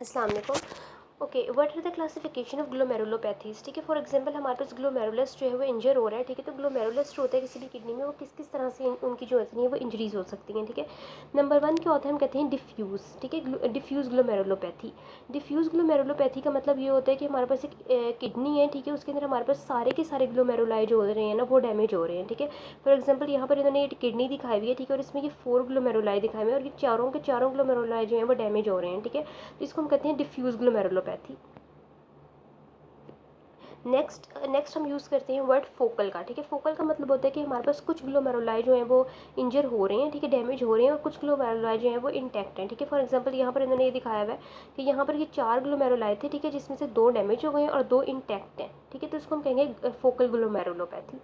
अस्सलाम वालेकुम। Okay, what are the classification of glomerulopathies. ठीक है, फॉर एग्जांपल हमारे पास ग्लोमेरुलस जो है वो इंजर हो रहा है। ठीक है, तो ग्लोमेरुलस जो होता है किसी भी किडनी में, वो किस किस तरह से उनकी जो होती है वो इंजरीज हो सकती हैं। ठीक है, नंबर 1 क्या होता है, हम कहते हैं डिफ्यूज़। ठीक है, डिफ्यूज़ ग्लोमेरुलोपैथी। डिफ्यूज़ ग्लोमेरुलोपैथी का मतलब ये होता है कि हमारे पास एक किडनी है। ठीक है, उसके अंदर हमारे पास सारे के सारे ग्लोमेरुलाई जो हो रहे हैं ना वो डैमेज हो रहे हैं। ठीक है, फॉर एग्जाम्पल यहाँ पर इन्होंने एक किडनी दिखाई हुई है। ठीक है, और इसमें ये 4 ग्लोमेरुलाई दिखाए हुए हैं और ये चारों के चारों ग्लोमेरुलाई जो हैं वो डैमेज हो रहे हैं। ठीक है, तो इसको हम कहते हैं डिफ्यूज़ ग्लोमेरुलोपैथी। नेक्स्ट हम यूज़ करते हैं वर्ड फोकल का। ठीक है, फोकल का मतलब होता है कि हमारे पास कुछ ग्लोमेरुलाई जो हैं वो इंजर हो रहे हैं। ठीक है, डैमेज हो रहे हैं, और कुछ ग्लोमेरुलाई जो हैं वो इंटैक्ट हैं। ठीक है, फॉर एग्जांपल यहाँ पर इन्होंने ये दिखाया हुआ है कि यहाँ पर ये 4 ग्लोमेरुलाई थे। ठीक है, जिसमें से 2 डैमेज हो गए हैं और 2 इंटैक्ट हैं। ठीक है, तो इसको हम कहेंगे फोकल ग्लोमेरुलोपैथी।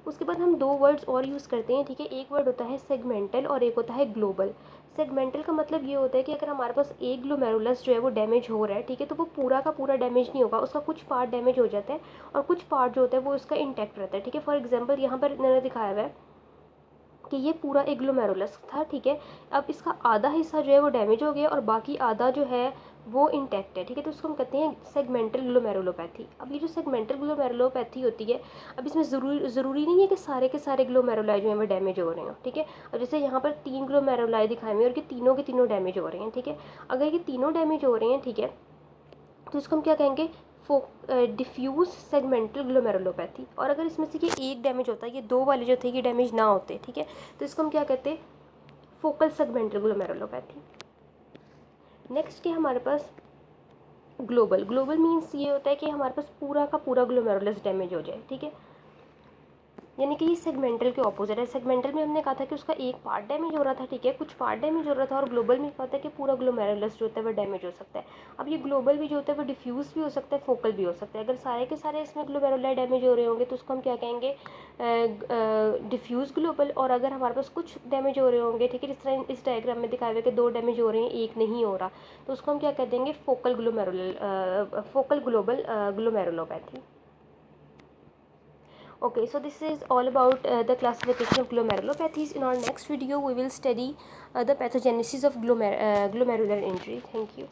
उसके बाद हम 2 वर्ड्स और यूज़ करते हैं। ठीक है, एक वर्ड होता है सेगमेंटल और एक होता है ग्लोबल। सेगमेंटल का मतलब ये होता है कि अगर हमारे पास एक ग्लोमेरुलस जो है वो डैमेज हो रहा है, ठीक है, तो वो पूरा का पूरा डैमेज नहीं होगा, उसका कुछ पार्ट डैमेज हो जाता है और कुछ पार्ट जो होता है वो उसका इंटैक्ट रहता है। ठीक है, फॉर एग्जांपल यहाँ पर इन्होंने दिखाया हुआ है कि ये पूरा एक ग्लोमेरुलस था। ठीक है, अब इसका आधा हिस्सा जो है वो डैमेज हो गया और बाकी आधा जो है वो इंटैक्ट है। ठीक है, तो उसको हम कहते हैं सेगमेंटल ग्लोमेरुलोपैथी। अब ये जो सेगमेंटल ग्लोमेरुलोपैथी होती है, अब इसमें ज़रूरी नहीं है कि सारे के सारे ग्लोमेरुलाई जो हैं वो डैमेज हो रहे हैं। ठीक है, अब जैसे यहाँ पर 3 ग्लोमेरुलाई दिखाए हुए हैं और ये तीनों के तीनों डैमेज हो रहे हैं। ठीक है, अगर ये तीनों डैमेज हो रहे हैं, ठीक है, तो इसको हम क्या कहेंगे, डिफ्यूज सेगमेंटल ग्लोमेरुलोपैथी। और अगर इसमें से ये एक डैमेज होता है, ये 2 वाले जो थे ये डैमेज ना होते, ठीक है, तो इसको हम क्या कहते हैं, फोकल सेगमेंटल ग्लोमेरुलोपैथी। नेक्स्ट है हमारे पास ग्लोबल। ग्लोबल मीन्स ये होता है कि हमारे पास पूरा का पूरा ग्लोमेरुलस डैमेज हो जाए। ठीक है, यानी कि ये सेगमेंटल के ऑपोजिट है। सेगमेंटल में हमने कहा था कि उसका एक पार्ट डैमेज हो रहा था। ठीक है, कुछ पार्ट डैमेज हो रहा था, और ग्लोबल में क्या होता है कि पूरा ग्लोमेरुलस जो होता है वो डैमेज हो सकता है। अब ये ग्लोबल भी जो होता है वो डिफ्यूज़ भी हो सकता है, फोकल भी हो सकता है। अगर सारे के सारे इसमें ग्लोमेरुलाई डैमेज हो रहे होंगे तो उसको हम क्या कहेंगे, डिफ्यूज़ ग्लोबल। और अगर हमारे पास कुछ डैमेज हो रहे होंगे, ठीक है, जिस तरह इस डायग्राम में दिखाए हुए कि 2 डैमेज हो रहे हैं, एक नहीं हो रहा, तो उसको हम क्या कह देंगे, focal global glomerulopathy. Okay, so this is all about the classification of glomerulopathies. In our next video, we will study the pathogenesis of glomerular injury. Thank you.